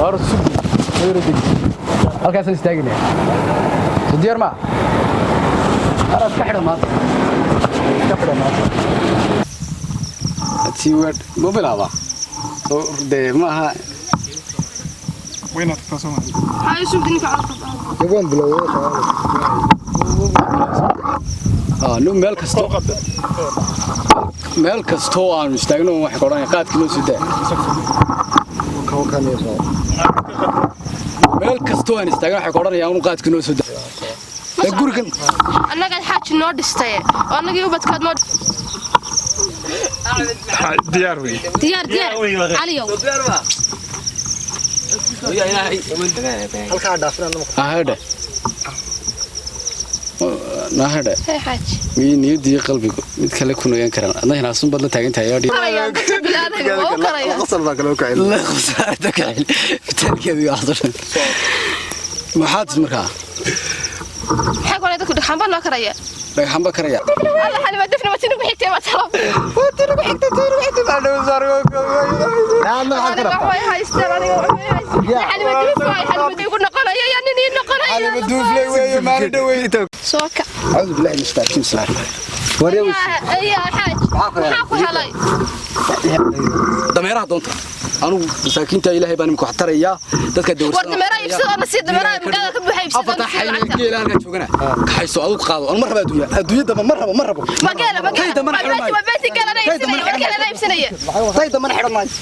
war sugi ayro dig halkaas istaagnaa diyaar ma ara ka xidhan maanta ka xidhan maanta atiwad mobilaba oo de maaha وينك كاسوما هاي شو بدك تعرف يبون بلوه نو meel kasto aan istaagno wax qoran qaadka loo soo daa meel kasto aan istaagno wax qoranayaan qaadka loo soo daa gurigan annaga xaaj noo dhistay oo annaga u badkaad noo ديار وي diyaar caliyow يا إلهي halka dhaafnaa هذا هذا hay xaaj مين يدي قلبي متكلم كنا ينكرن أنا هنا أصلا بدل تاجين تايادي qosol baa kala kacay لا خسارة تكعيل بتركي بيحضر ما حادث مركا maxay qoray dadku dhaxanba noo karaya لا حنبا كريا alla xal ma difna watin ugu xigtay ma talab watin ugu xigtay ana wasargo naana waxa kala way haystaan aniga xal ma difna xal ma digu noqonaya ya nin noqonaya ana maduuflay weeyo maalin dhaweeyto soo ka أعوذ بالله من الشيطان الرجيم بسم الله الرحمن الرحيم يا حاج maxaa ku helay dameeraha doonta anu masaakiinta ilaahay baan imku xatarayaa dadka dawladda war dameeraha ibsada na si dameeraha magaalada ka buuxay ibsada afata xayna geelaan ka joogana kaxayso adu qaado aan marba adduunyada ma rabo magaala ma beeti galana ibsanaya tayda man xiran maayo